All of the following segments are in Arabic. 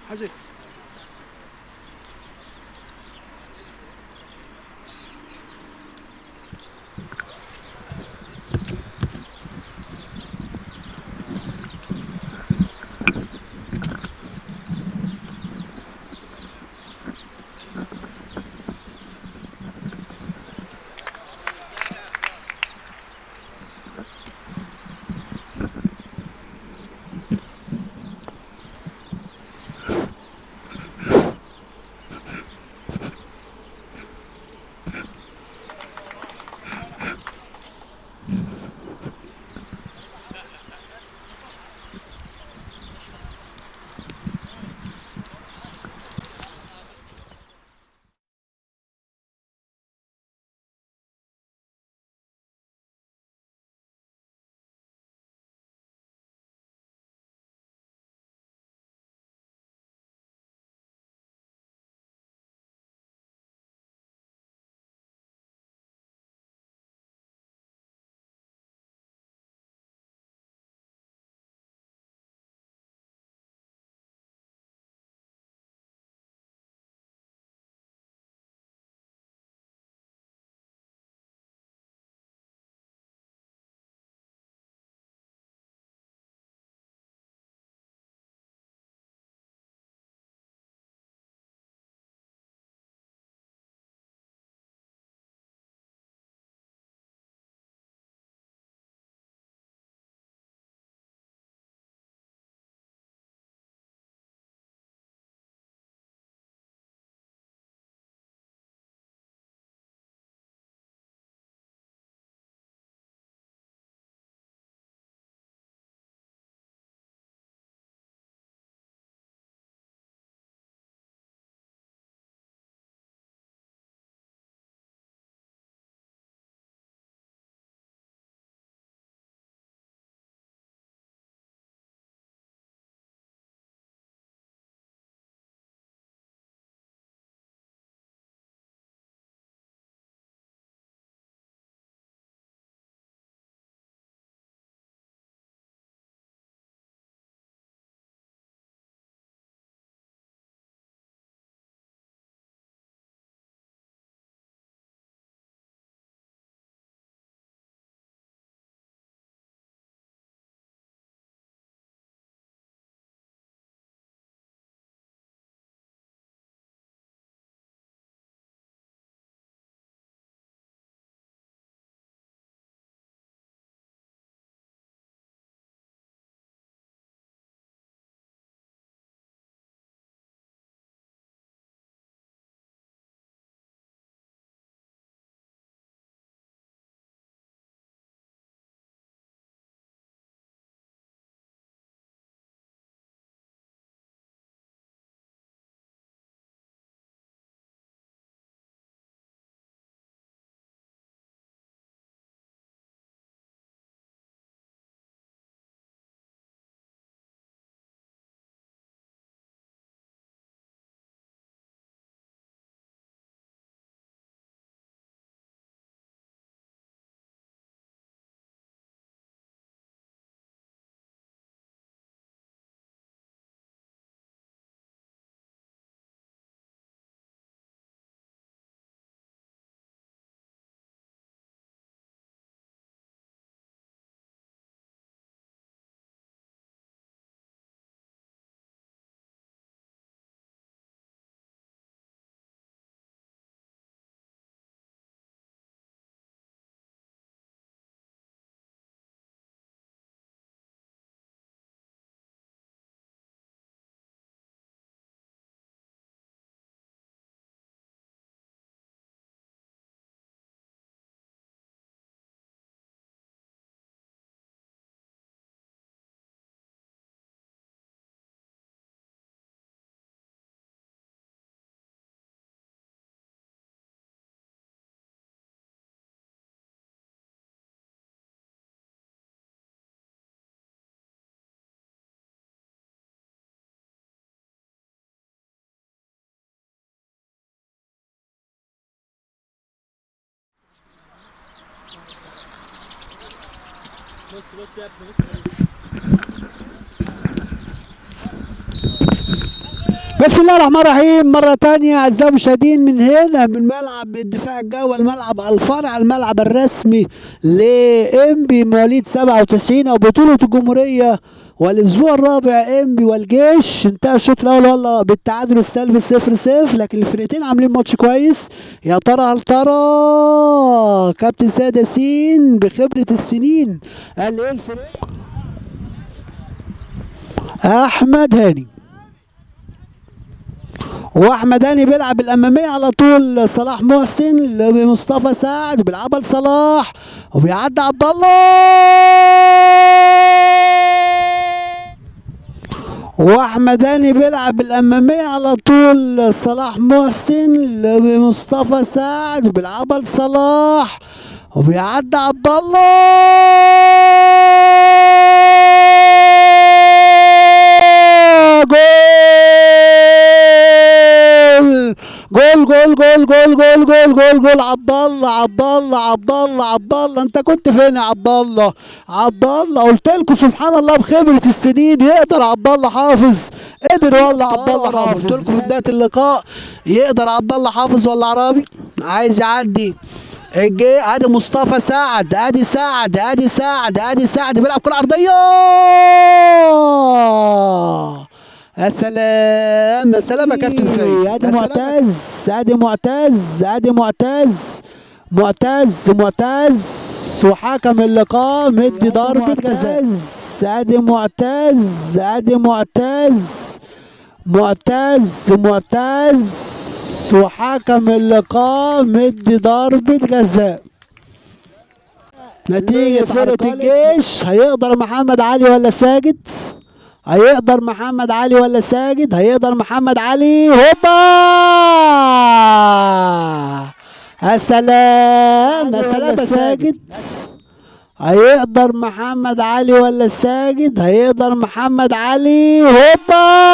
حاجة بص يا ابني بص. بسم الله الرحمن الرحيم. مرة تانية أعزائي المشاهدين من هنا من ملعب الدفاع الجوي، الملعب الفرع، الملعب الرسمي لإنبي مواليد 97 أو بطولة الجمهورية والأسبوع الرابع. إنبي والجيش انتهى الشوط الأول والله بالتعادل السلبي 0-0، لكن الفرقتين عاملين ماتش كويس. يا ترى هل ترى كابتن سيد ياسين بخبرة السنين قال إيه الفريق؟ أحمد هاني، واحمد هاني بيلعب الاماميه على طول. صلاح محسن لمصطفى سعد، بيلعبها لصلاح وبيعدي عبد الله. واحمد هاني بيلعب الاماميه على طول. صلاح محسن لمصطفى سعد، بيلعبها لصلاح وبيعدي عبد الله. جول جول جول جول جول جول جول جول. عبد الله عبد الله عبد الله عبد الله، انت كنت فين يا عبد الله؟ عبد الله قلت لكم سبحان الله بخبره السنين يقدر عبد الله حافظ. قدر والله عبد الله حافظ. قلت لكم في بدايه اللقاء يقدر عبد الله حافظ ولا عرابي عايز يعدي. ادي مصطفى سعد، ادي سعد، ادي سعد، ادي سعد بيلعب كره عرضيه. يا سلام يا سلام يا كابتن سيد. ادي معتز، ادي معتز، ادي معتز، معتز وحكم اللقاء مدي ضربة جزاء. ادي معتز، ادي معتز وحكم اللقاء مدي ضربة جزاء. نتيجة فرقة الجيش هيقدر محمد علي ولا ساجد؟ هيقدر محمد علي ولا ساجد؟ هيقدر محمد علي. هوبا يا سلام يا سلام يا ساجد. هيقدر محمد علي ولا ساجد؟ هيقدر محمد علي. هوبا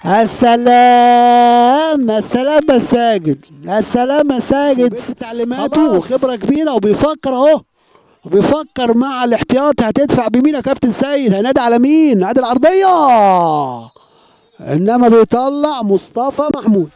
يا سلام يا سلام يا ساجد، يا سلام يا ساجد. تعليماته خبرة كبيرة وبيفكر اهو، وبيفكر مع الاحتياطي. هتدفع بمين يا كابتن سيد؟ هينادي على مين؟ ادي العرضية، انما بيطلع مصطفى محمود.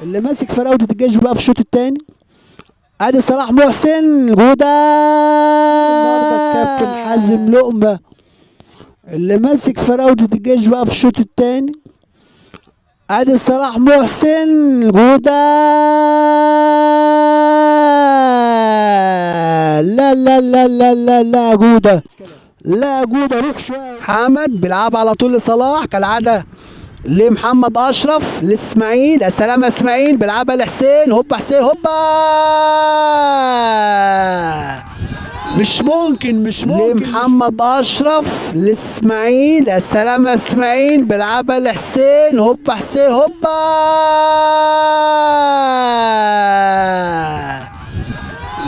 اللي ماسك فراوده الجيش بقى في الشوط الثاني. ادي صلاح محسن جوده كابتن حازم لقمه. اللي ماسك فراوده الجيش بقى في الشوط الثاني. ادي صلاح محسن جوده. لا لا لا لا لا لا جوده، لا جوده روح شويه. حمد بيلعب على طول لصلاح كالعاده لمحمد اشرف لاسماعيل. يا سلام يا اسماعيل بيلعبها لحسين. هوبا حسين هوبا، مش ممكن لمحمد اشرف لاسماعيل. يا سلام يا اسماعيل بيلعبها لحسين. هوبا حسين هوبا،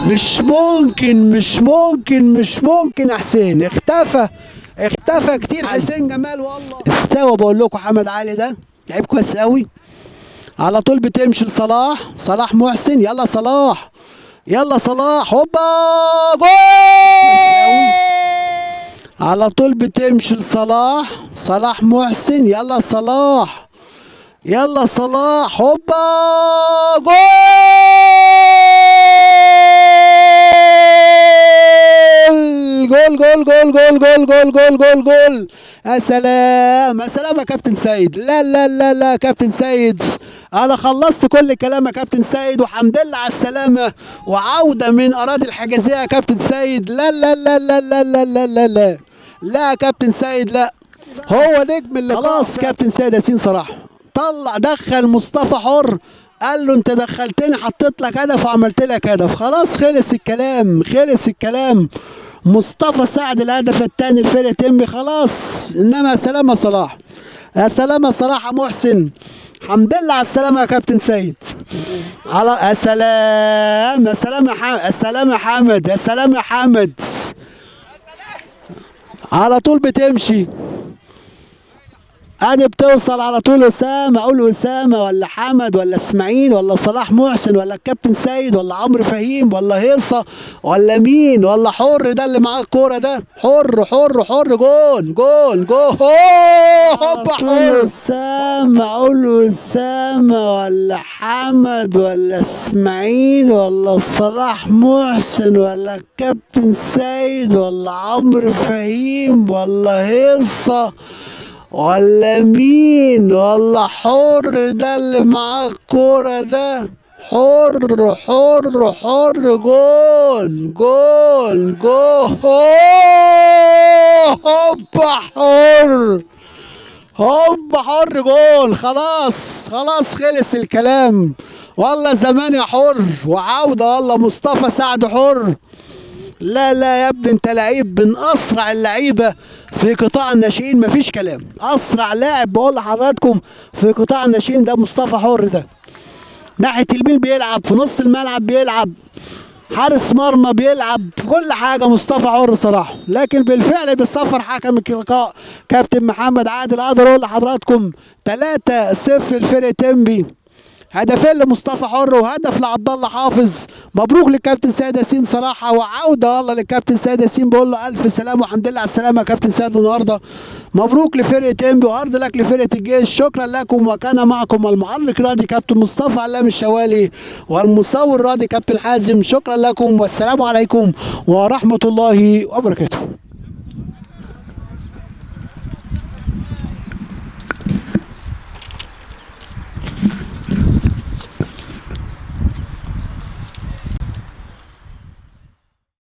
مش ممكن يا حسين. اختفى كتير حسين جمال والله. استوى بقول لكم. حمد علي ده لعيب كويس قوي. على طول بتمشي لصلاح. صلاح محسن، يلا صلاح، يلا صلاح. هوبا جول. على طول بتمشي لصلاح. صلاح محسن، يلا صلاح، يلا صلاح. هوبا جول جول جول جول جول جول جول جول جول جول. يا سلام يا سلام يا كابتن سيد. لا لا لا لا كابتن سيد، انا خلصت كل كلام يا كابتن سيد، وحمد لله على السلامه وعوده من اراضي الحجازيه يا كابتن سيد. لا لا لا لا لا لا لا لا لا لا يا كابتن سيد، لا هو نجم اللي خلاص. كابتن سيد ياسين صراحه طلع دخل مصطفى حر، قال له انت دخلتني حطيت لك هدف وعملت لك هدف. خلاص خلص الكلام، خلص الكلام. مصطفى سعد الهدف الثاني لفرقه انبي خلاص. انما سلامه صلاح. يا سلام يا صلاح محسن. الحمد لله على السلامة يا كابتن سيد. على يا سلام يا سلام يا حامد، يا سلام يا حامد، يا سلام يا حامد. على طول بتمشي. ادي بتوصل على طول اسامه، اقول اسامه ولا حمد ولا اسماعيل ولا صلاح محسن ولا الكابتن سيد ولا عمرو فهيم ولا هيصه ولا مين ولا حر ده اللي معاه الكوره ده. حر حر حر، جون جون جون. هوبا حر. اسامه، اقول اسامه ولا حمد ولا اسماعيل ولا صلاح محسن ولا الكابتن سيد ولا عمرو فهيم ولا هيصه ولا مين ولا حر ده اللي معاه الكورة ده. حر حر حر، جون جون جون. هوبا حر، هوبا حر، جون. خلاص خلاص خلص الكلام. والله زمان يا حر وعودة. والله مصطفى سعد حر. لا لا يا ابني، انت لعيب من اسرع اللعيبه في قطاع الناشئين، مفيش كلام. اسرع لاعب بقول لحضراتكم في قطاع الناشئين ده مصطفى حر. ده ناحيه اليمين بيلعب، في نص الملعب بيلعب، حارس مرمى بيلعب، كل حاجه مصطفى حر صراحه. لكن بالفعل بالسفر حكم اللقاء كابتن محمد عادل. اقدر اقول لحضراتكم 3-0 لفرقه انبي. هدفين لمصطفى حر وهدف لعبد الله حافظ. مبروك للكابتن سيد ياسين صراحه، وعوده والله للكابتن سيد ياسين. بقول له الف سلامه والحمد لله على السلامه يا كابتن سيد النهارده. مبروك لفرقه انبي وعرض لك لفرقه الجيش. شكرا لكم، وكان معكم المعلق راضي كابتن مصطفى علام الشوالي والمصور راضي كابتن حازم. شكرا لكم والسلام عليكم ورحمه الله وبركاته.